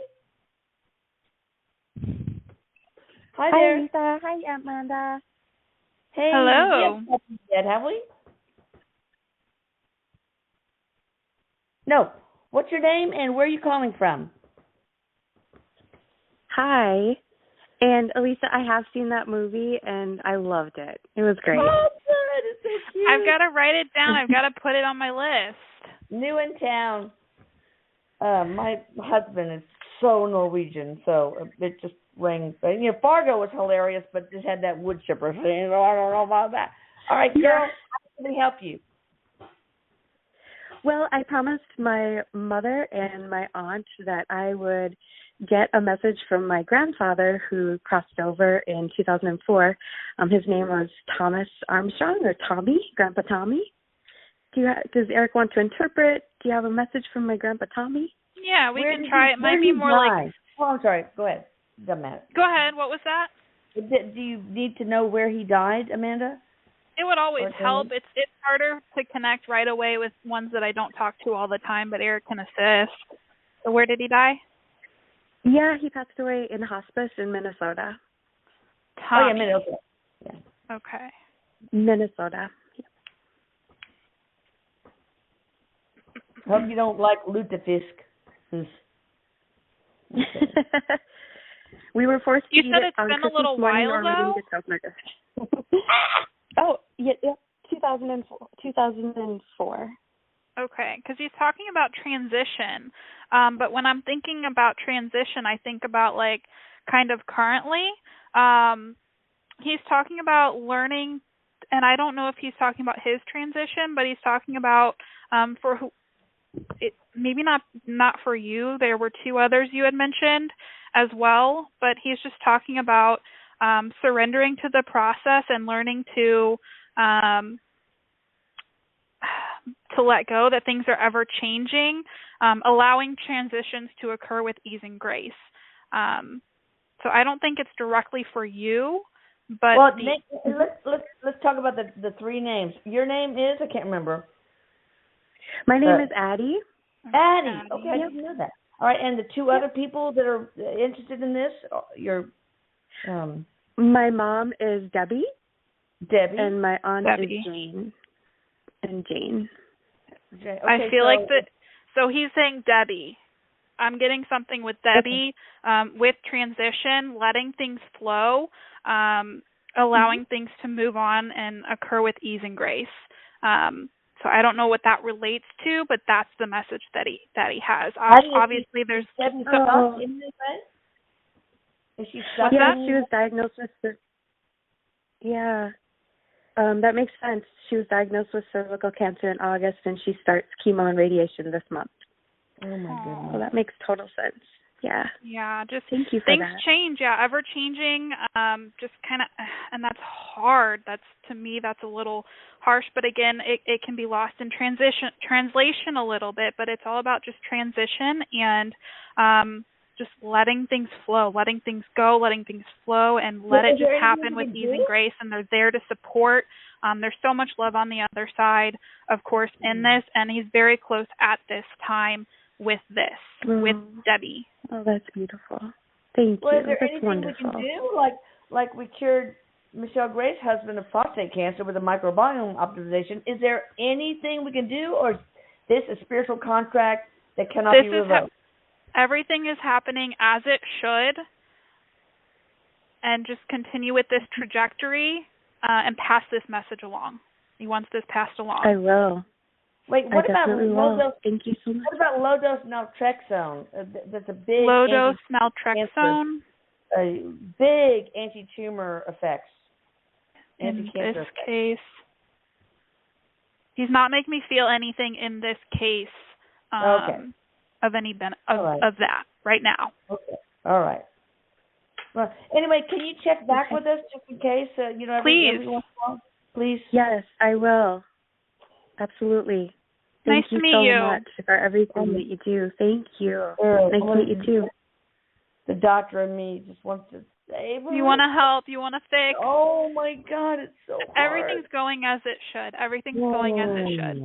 Hi there. Hi, Lisa. Hi, Amanda. Hey. Hello. Yet, have we? No. What's your name and where are you calling from? Hi. And Elisa, I have seen that movie and I loved it. It was great. Oh, good. It's so cute. I've got to write it down. I've got to put it on my list. New in town. My husband is so Norwegian, so it just rang. Fargo was hilarious, but just had that wood chipper thing. I don't know about that. All right, girl, how can we help you? Well, I promised my mother and my aunt that I would get a message from my grandfather who crossed over in 2004. His name was Thomas Armstrong, or Tommy, Grandpa Tommy. Does Erik want to interpret? Do you have a message from my Grandpa Tommy? Yeah, we Where can did try. he, It might be more like. Oh, I'm sorry. Go ahead. Doesn't matter. Go ahead. What was that? Do you need to know where he died, Amanda? It would always help. It's harder to connect right away with ones that I don't talk to all the time, but Erik can assist. So where did he die? Yeah, he passed away in hospice in Minnesota. Tommy. Oh, yeah, Minnesota. Yeah. Okay. Minnesota. Hope you don't like lutefisk. We were forced to You eat said it it's on been Christmas a little morning, while, or we didn't though? get Toastmasters. Oh, yeah, 2004. Okay, because he's talking about transition. But when I'm thinking about transition, I think about, like, kind of currently. He's talking about learning, and I don't know if he's talking about his transition, but he's talking about maybe not for you. There were two others you had mentioned as well, but he's just talking about surrendering to the process and learning to let go, that things are ever changing, allowing transitions to occur with ease and grace. So I don't think it's directly for you, but let's talk about the three names. Your name is? I can't remember. My name is Addie. Addie. Okay, I didn't know that. All right, and the two other people that are interested in this, my mom is Debbie. Debbie. And my aunt Debbie. is Jane. And Jane. Okay, I feel like that. So he's saying Debbie. I'm getting something with Debbie, with transition, letting things flow, allowing things to move on and occur with ease and grace. So I don't know what that relates to, but that's the message that he has. Obviously, there's Debbie stuck in this way? Is she stuck? Yeah, she was diagnosed with. That makes sense. She was diagnosed with cervical cancer in August, and she starts chemo and radiation this month. Oh my goodness! So that makes total sense. Yeah. Yeah, just thank you for things that. change. Yeah, ever changing. Just kind of, and that's hard. To me, that's a little harsh. But again, it can be lost in translation a little bit. But it's all about just transition and just letting things flow, letting things go, letting things flow, and let it just happen with ease and grace. And they're there to support. There's so much love on the other side, of course, in this. And he's very close at this time with this, with Debbie. Oh, that's beautiful. Thank you. Is there that's anything wonderful. we can do? Like we cured Michelle Gray's husband of prostate cancer with a microbiome optimization. Is there anything we can do, or is this a spiritual contract that cannot be revoked? Everything is happening as it should, and just continue with this trajectory and pass this message along. He wants this passed along. I will. Wait, what about low dose? Thank you so much. What about low dose naltrexone? That's a big low dose naltrexone. Big anti-tumor effects. In this case, he's not making me feel anything in this case of any of that right now. Okay. All right. Well, anyway, can you check back with us just in case? Please. Yes, I will. Absolutely. Nice Thank to meet you so you. much for everything that you do. Thank you. Nice to meet you too. The doctor and me just wants to save her. You want to help. You want to fix. Oh my God, it's so hard. Everything's going as it should. Everything's going as it should.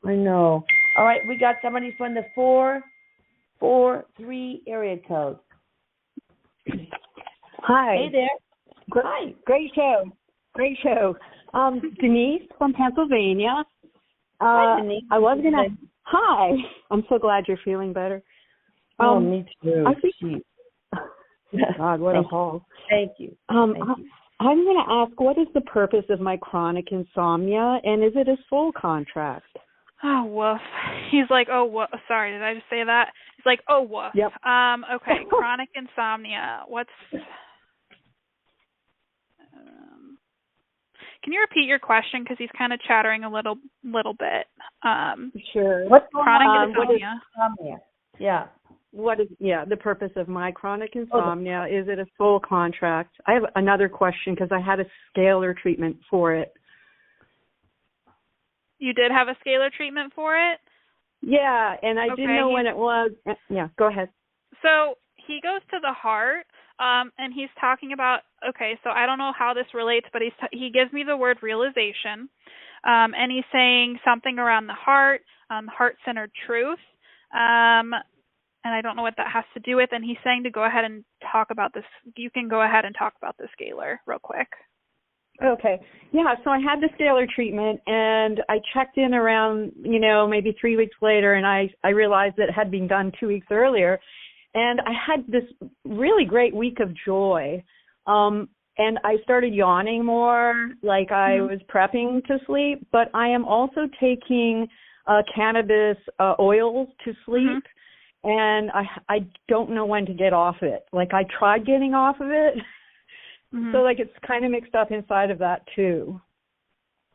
I know. All right, we got somebody from the 443 area code. Hi. Hey there. Hi. Great show. Great show. Denise from Pennsylvania. Hi, Denise. I was going to... Hi. I'm so glad you're feeling better. Me too. I think... God, what a haul. Thank you. I'm going to ask, what is the purpose of my chronic insomnia, and is it a soul contract? Oh, woof. He's like, oh, woof. Sorry, did I just say that? He's like, oh, woof. Yep. Okay, chronic insomnia. Can you repeat your question? Because he's kind of chattering a little bit. Sure. What's chronic insomnia? Yeah. What is the purpose of my chronic insomnia? Is it a soul contract? I have another question because I had a scalar treatment for it. You did have a scalar treatment for it? Yeah, and I didn't know when it was. Yeah, go ahead. So he goes to the heart, and he's talking about, okay, so I don't know how this relates, but he gives me the word realization, and he's saying something around the heart, heart-centered truth, and I don't know what that has to do with, and he's saying to go ahead and talk about this. You can go ahead and talk about the scalar real quick. Okay. Yeah, so I had the scalar treatment, and I checked in around, maybe 3 weeks later, and I realized that it had been done 2 weeks earlier, and I had this really great week of joy, and I started yawning more, like I was prepping to sleep, but I am also taking cannabis oils to sleep, and I don't know when to get off it. Like, I tried getting off of it, so, like, it's kind of mixed up inside of that, too.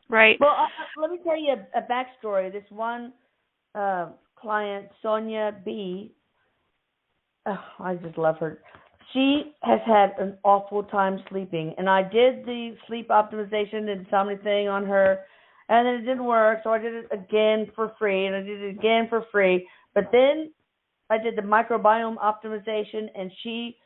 Right. Well, let me tell you a backstory. This one client, Sonia B., I just love her. She has had an awful time sleeping, and I did the sleep optimization and insomnia thing on her, and then it didn't work, so I did it again for free, and I did it again for free. But then I did the microbiome optimization, and she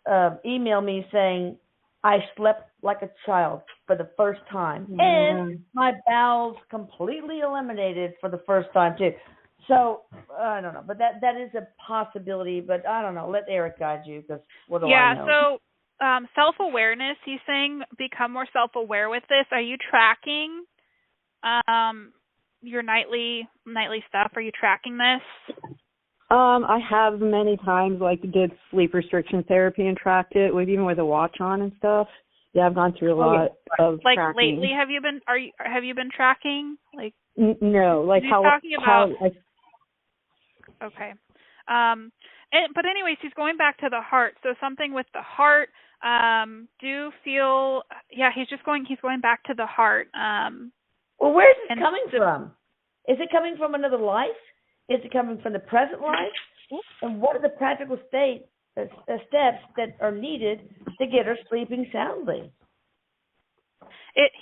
emailed me saying, I slept like a child for the first time. And my bowels completely eliminated for the first time, too. So, I don't know. But that is a possibility. But I don't know. Let Erik guide you, because what do I know? Yeah, so self-awareness, he's saying become more self-aware with this. Are you tracking your nightly stuff? Are you tracking this? I have many times, like, did sleep restriction therapy and tracked it even with a watch on and stuff. Yeah, I've gone through a lot of like tracking. lately. Have you been tracking? Like no, like how talking about? How, okay, but anyways, he's going back to the heart. So something with the heart. Do you feel? Yeah, he's going back to the heart. Well, where's it coming from? Is it coming from another life? Is it coming from the present life? And what are the practical steps that are needed to get her sleeping soundly?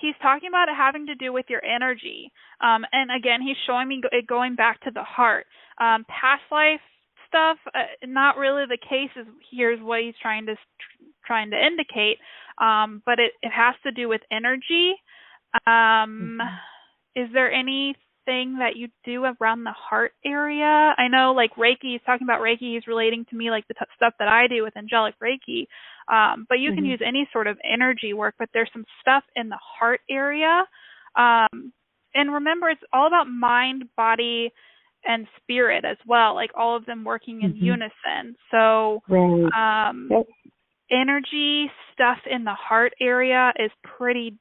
He's talking about it having to do with your energy. And again, he's showing me it going back to the heart. Past life stuff, not really the case. Here's what he's trying to indicate. But it has to do with energy. Is there anything that you do around the heart area? I know, like Reiki, he's talking about Reiki, he's relating to me like the stuff that I do with angelic Reiki, but you can use any sort of energy work, but there's some stuff in the heart area, and remember, it's all about mind, body, and spirit as well, like all of them working in unison. So energy stuff in the heart area is pretty,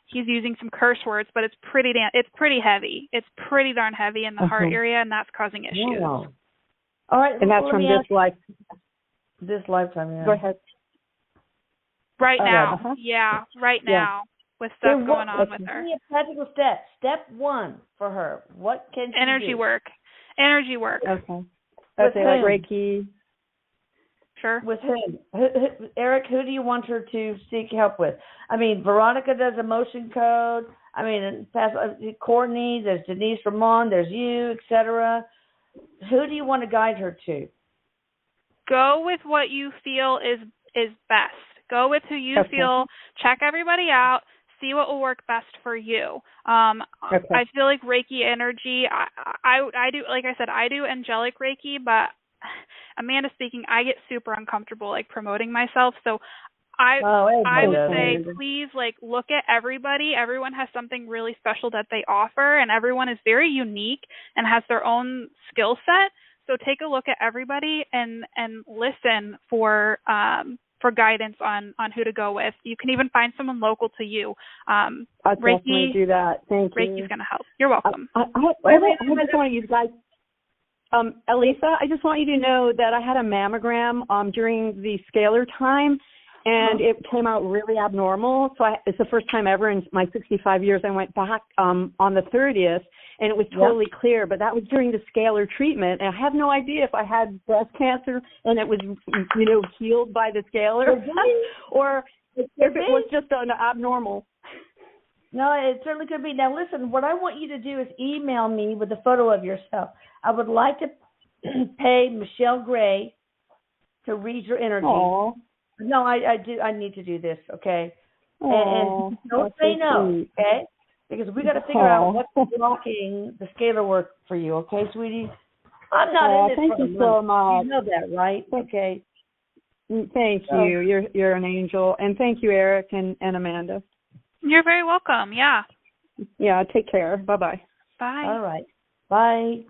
he's using some curse words, but it's pretty heavy. It's pretty darn heavy in the heart area, and that's causing issues. Wow. All right. And that's from this life. This lifetime, yeah. Go ahead. Right now. Yeah, right now. With stuff going on with her. Give me a practical step. Step 1 for her. What can she do? Energy work. Okay. Like Reiki. Sure. With whom? Erik, who do you want her to seek help with? I mean, Veronica does emotion code. I mean, Courtney, there's Denise Ramon, there's you, etc. Who do you want to guide her to? Go with what you feel is best. Go with who you feel. Check everybody out. See what will work best for you. I feel like Reiki energy. I do, like I said, I do angelic Reiki, but Amanda speaking, I get super uncomfortable like promoting myself. So I would say please like look at everybody. Everyone has something really special that they offer, and everyone is very unique and has their own skill set. So take a look at everybody and listen for guidance on who to go with. You can even find someone local to you. I'll definitely do that. Thank you. Reiki's going to help. You're welcome. I just want you guys. Elisa, I just want you to know that I had a mammogram during the scalar time, and it came out really abnormal. So it's the first time ever in my 65 years I went back on the 30th, and it was totally clear. But that was during the scalar treatment, and I have no idea if I had breast cancer and it was, healed by the scalar, or if it was just an abnormal. No, it certainly could be. Now, listen, what I want you to do is email me with a photo of yourself. I would like to pay Michelle Gray to read your energy. Aww. No, I do. I need to do this, okay? Aww, and don't say no, okay? Because we got to figure out what's blocking the scalar work for you, okay, sweetie? I'm not in this thank for you so much. You know that, right? Okay. Thank you. You're an angel, and thank you, Erik and Amanda. You're very welcome. Yeah. Yeah. Take care. Bye-bye. Bye. All right. Bye.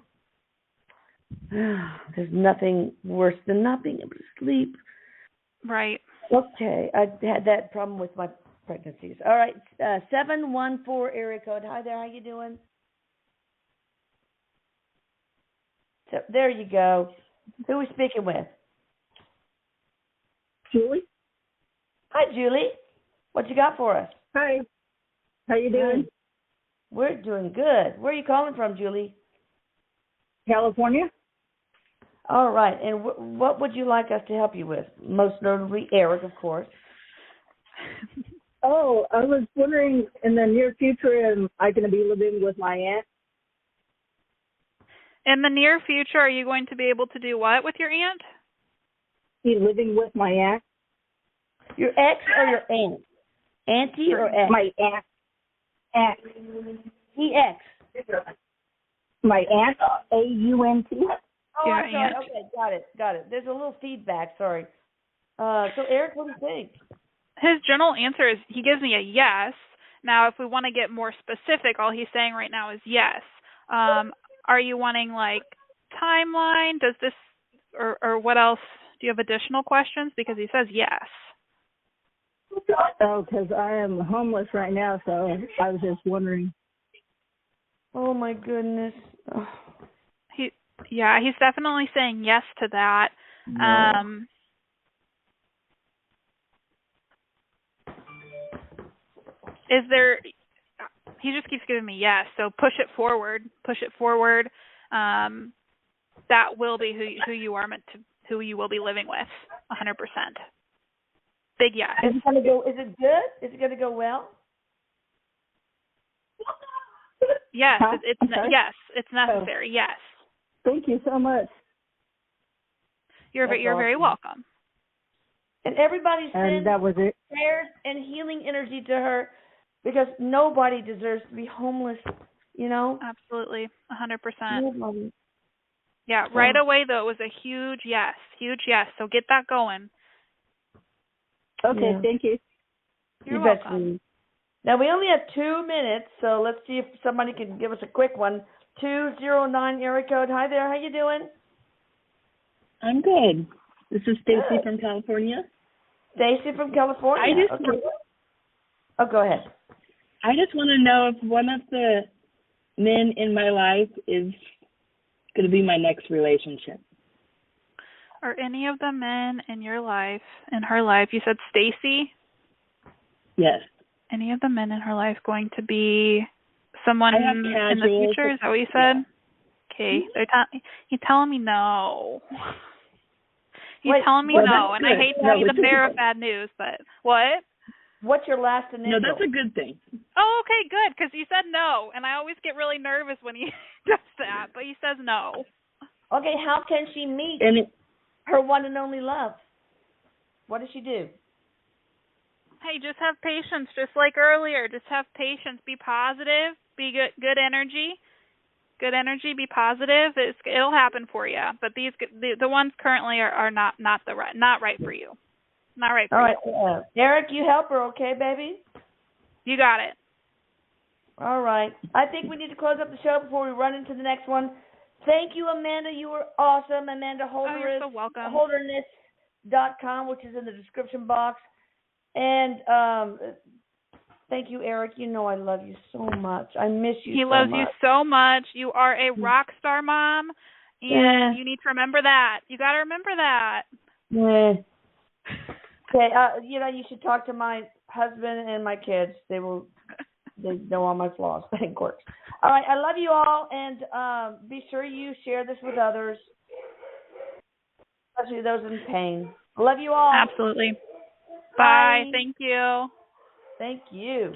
There's nothing worse than not being able to sleep. Right. Okay. I had that problem with my pregnancies. All right. 714 area code. Hi there. How you doing? So there you go. Who are we speaking with? Julie. Hi, Julie. What you got for us? Hi. How you doing? Hi. We're doing good. Where are you calling from, Julie? California. All right. And what would you like us to help you with? Most notably, Erik, of course. Oh, I was wondering, in the near future, am I going to be living with my aunt? In the near future, are you going to be able to do what with your aunt? Be living with my aunt. Your ex or your aunt? Auntie or ex? My aunt. Aunt. EX. My aunt. AUNT. Oh, your I'm sorry. aunt. Okay, got it. There's a little feedback. Sorry. So, Erik, what do you think? His general answer is he gives me a yes. Now, if we want to get more specific, all he's saying right now is yes. Are you wanting, like, timeline? Does this, or what else? Do you have additional questions? Because he says yes. Oh, because I am homeless right now, so I was just wondering. Oh, my goodness. Oh. He's definitely saying yes to that. Yeah. Is there? He just keeps giving me yes. So push it forward. That will be who you are meant to, who you will be living with, 100%. Big yes. Is it gonna go? Is it good? Is it gonna go well? Yes, Huh? yes, it's necessary. Oh. Yes. Thank you so much. You're very welcome. And everybody send that was it. prayers and healing energy to her, because nobody deserves to be homeless. You know. Absolutely, 100%. Nobody. Yeah, right away though it was a huge yes. So get that going. Okay, Thank you. You're welcome. Now we only have 2 minutes, so let's see if somebody can give us a quick one. 209 area code. Hi there. How you doing? I'm good. This is Stacy from California. Stacy from California. Go ahead. I just want to know if one of the men in my life is going to be my next relationship. Are any of the men in your life, in her life, you said Stacy? Yes. Any of the men in her life going to be someone in the future? Is that what you said? Okay. You're telling me no. He's telling me no, and I hate to be the bearer of bad news, but what? What's your last initial? No, that's a good thing. Oh, okay, good, because you said no, and I always get really nervous when he does that, but he says no. Okay, how can she meet her one and only love? What does she do? Hey, just have patience, just like earlier. Just have patience. Be positive. Be good energy. Good energy. Be positive. It'll happen for you. But the ones currently are not right for you. Not right for you. All right, Erik, you help her, okay, baby? You got it. All right. I think we need to close up the show before we run into the next one. Thank you, Amanda. You were awesome. Amanda Holder you're so welcome. Holderness.com, which is in the description box. And thank you, Erik. You know I love you so much. I miss you He so loves much. you so much. You are a rock star, Mom, and you need to remember that. You got to remember that. Yeah. Okay, you should talk to my husband and my kids. They know all my flaws and quirks. All right, I love you all, and be sure you share this with others, especially those in pain. I love you all. Absolutely. Bye. Thank you. Thank you.